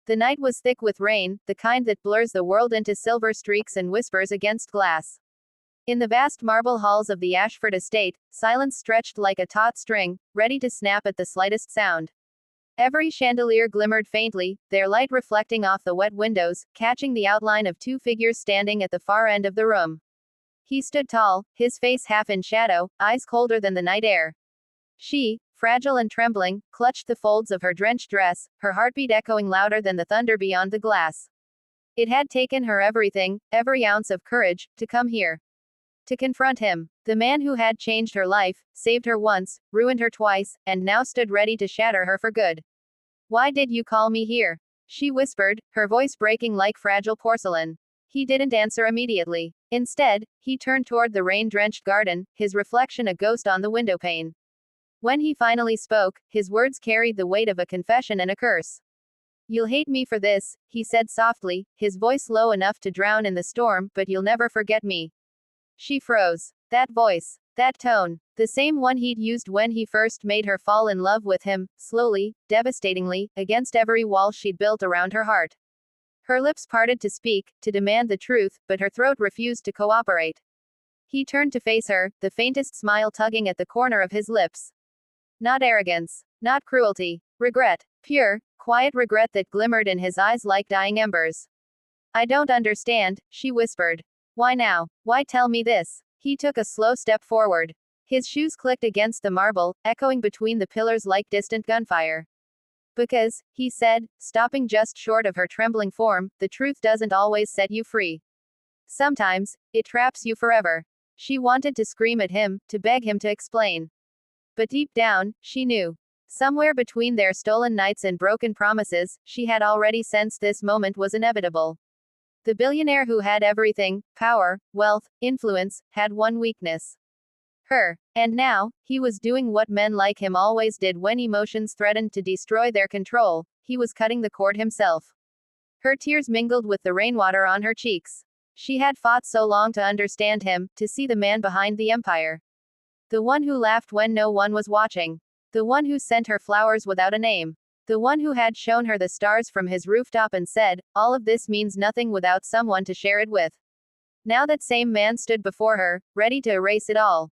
The night was thick with rain, the kind that blurs the world into silver streaks and whispers against glass. In the vast marble halls of the Ashford estate, silence stretched like a taut string, ready to snap at the slightest sound. Every chandelier glimmered faintly, their light reflecting off the wet windows, catching the outline of two figures standing at the far end of the room. He stood tall, his face half in shadow, eyes colder than the night air. She, fragile and trembling, clutched the folds of her drenched dress, her heartbeat echoing louder than the thunder beyond the glass. It had taken her everything, every ounce of courage, to come here. To confront him, the man who had changed her life, saved her once, ruined her twice, and now stood ready to shatter her for good. "Why did you call me here?" she whispered, her voice breaking like fragile porcelain. He didn't answer immediately. Instead, he turned toward the rain-drenched garden, his reflection a ghost on the windowpane. When he finally spoke, his words carried the weight of a confession and a curse. "You'll hate me for this," he said softly, his voice low enough to drown in the storm, "but you'll never forget me." She froze. That voice, that tone, the same one he'd used when he first made her fall in love with him, slowly, devastatingly, against every wall she'd built around her heart. Her lips parted to speak, to demand the truth, but her throat refused to cooperate. He turned to face her, the faintest smile tugging at the corner of his lips. Not arrogance, not cruelty, regret, pure, quiet regret that glimmered in his eyes like dying embers. "I don't understand," she whispered. "Why now? Why tell me this?" He took a slow step forward. His shoes clicked against the marble, echoing between the pillars like distant gunfire. "Because," he said, stopping just short of her trembling form, "the truth doesn't always set you free. Sometimes, it traps you forever." She wanted to scream at him, to beg him to explain. But deep down, she knew. Somewhere between their stolen nights and broken promises, she had already sensed this moment was inevitable. The billionaire who had everything, power, wealth, influence, had one weakness. Her. And now, he was doing what men like him always did when emotions threatened to destroy their control, he was cutting the cord himself. Her tears mingled with the rainwater on her cheeks. She had fought so long to understand him, to see the man behind the empire. The one who laughed when no one was watching. The one who sent her flowers without a name. The one who had shown her the stars from his rooftop and said, "All of this means nothing without someone to share it with." Now that same man stood before her, ready to erase it all.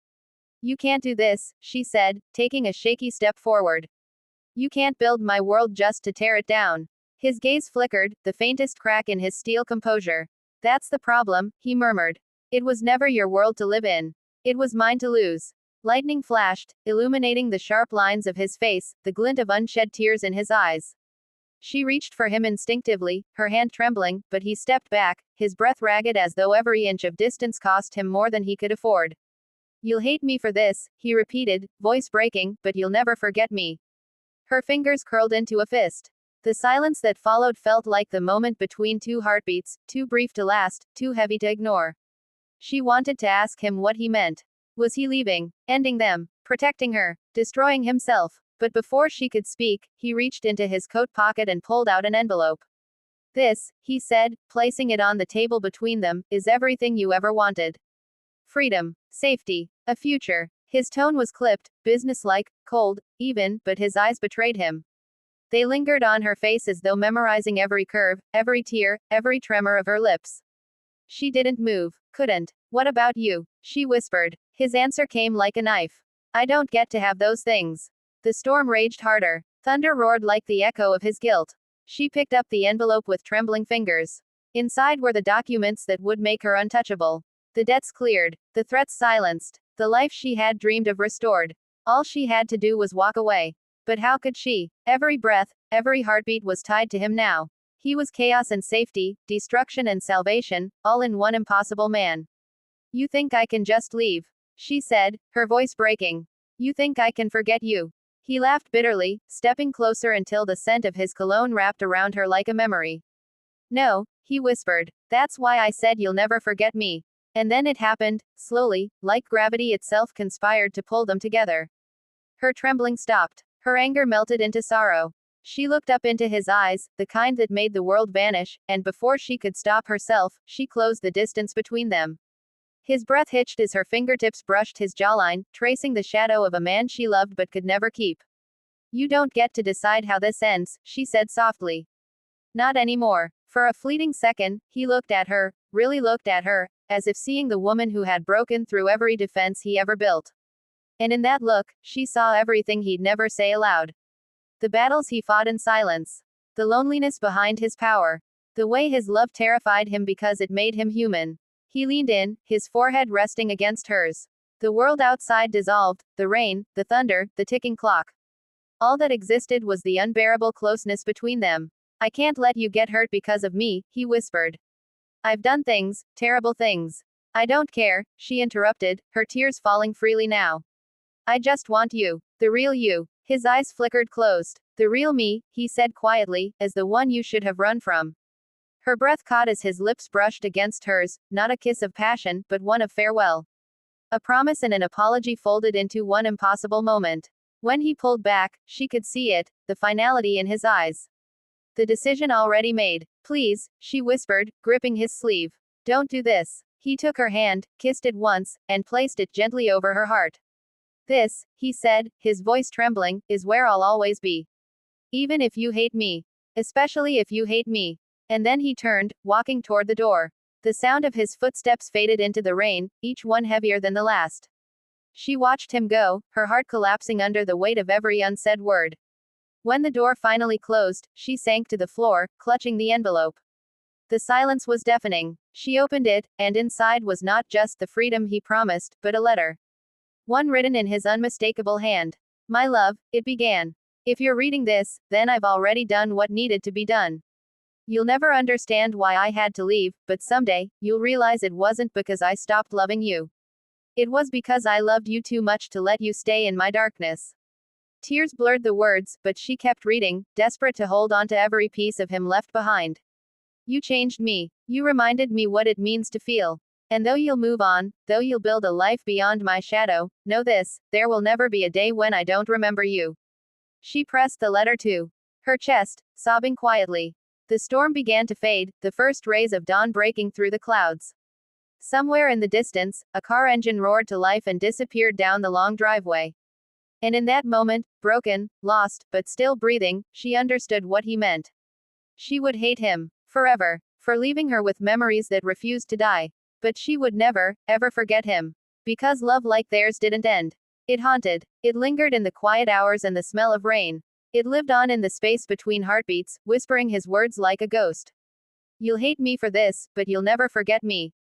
"You can't do this," she said, taking a shaky step forward. "You can't build my world just to tear it down." His gaze flickered, the faintest crack in his steel composure. "That's the problem," he murmured. "It was never your world to live in. It was mine to lose." Lightning flashed, illuminating the sharp lines of his face, the glint of unshed tears in his eyes. She reached for him instinctively, her hand trembling, but he stepped back, his breath ragged as though every inch of distance cost him more than he could afford. "You'll hate me for this," he repeated, voice breaking, "but you'll never forget me." Her fingers curled into a fist. The silence that followed felt like the moment between two heartbeats, too brief to last, too heavy to ignore. She wanted to ask him what he meant. Was he leaving, ending them, protecting her, destroying himself? But before she could speak, he reached into his coat pocket and pulled out an envelope. "This," he said, placing it on the table between them, "is everything you ever wanted. Freedom, safety, a future." His tone was clipped, businesslike, cold, even, but his eyes betrayed him. They lingered on her face as though memorizing every curve, every tear, every tremor of her lips. She didn't move, couldn't. "What about you?" she whispered. His answer came like a knife. "I don't get to have those things." The storm raged harder. Thunder roared like the echo of his guilt. She picked up the envelope with trembling fingers. Inside were the documents that would make her untouchable. The debts cleared. The threats silenced. The life she had dreamed of restored. All she had to do was walk away. But how could she? Every breath, every heartbeat was tied to him now. He was chaos and safety, destruction and salvation, all in one impossible man. "You think I can just leave?" she said, her voice breaking. "You think I can forget you?" He laughed bitterly, stepping closer until the scent of his cologne wrapped around her like a memory. "No," he whispered. "That's why I said you'll never forget me." And then it happened, slowly, like gravity itself conspired to pull them together. Her trembling stopped. Her anger melted into sorrow. She looked up into his eyes, the kind that made the world vanish, and before she could stop herself, she closed the distance between them. His breath hitched as her fingertips brushed his jawline, tracing the shadow of a man she loved but could never keep. "You don't get to decide how this ends," she said softly. Not anymore. For a fleeting second, he looked at her, really looked at her, as if seeing the woman who had broken through every defense he ever built. And in that look, she saw everything he'd never say aloud. The battles he fought in silence. The loneliness behind his power. The way his love terrified him because it made him human. He leaned in, his forehead resting against hers. The world outside dissolved, the rain, the thunder, the ticking clock. All that existed was the unbearable closeness between them. I can't let you get hurt because of me, he whispered. I've done things, terrible things. I don't care, she interrupted, her tears falling freely now. I just want you. The real you. His eyes flickered closed. The real me, he said quietly, as the one you should have run from. Her breath caught as his lips brushed against hers, not a kiss of passion, but one of farewell. A promise and an apology folded into one impossible moment. When he pulled back, she could see it, the finality in his eyes. The decision already made. Please, she whispered, gripping his sleeve. Don't do this. He took her hand, kissed it once, and placed it gently over her heart. This, he said, his voice trembling, is where I'll always be. Even if you hate me. Especially if you hate me. And then he turned, walking toward the door. The sound of his footsteps faded into the rain, each one heavier than the last. She watched him go, her heart collapsing under the weight of every unsaid word. When the door finally closed, she sank to the floor, clutching the envelope. The silence was deafening. She opened it, and inside was not just the freedom he promised, but a letter. One written in his unmistakable hand. My love, it began. If you're reading this, then I've already done what needed to be done. You'll never understand why I had to leave, but someday, you'll realize it wasn't because I stopped loving you. It was because I loved you too much to let you stay in my darkness. Tears blurred the words, but she kept reading, desperate to hold on to every piece of him left behind. You changed me. You reminded me what it means to feel. And though you'll move on, though you'll build a life beyond my shadow, know this, there will never be a day when I don't remember you. She pressed the letter to her chest, sobbing quietly. The storm began to fade, the first rays of dawn breaking through the clouds. Somewhere in the distance, a car engine roared to life and disappeared down the long driveway. And in that moment, broken, lost, but still breathing, she understood what he meant. She would hate him. Forever. For leaving her with memories that refused to die. But she would never, ever forget him. Because love like theirs didn't end. It haunted. It lingered in the quiet hours and the smell of rain. It lived on in the space between heartbeats, whispering his words like a ghost. You'll hate me for this, but you'll never forget me.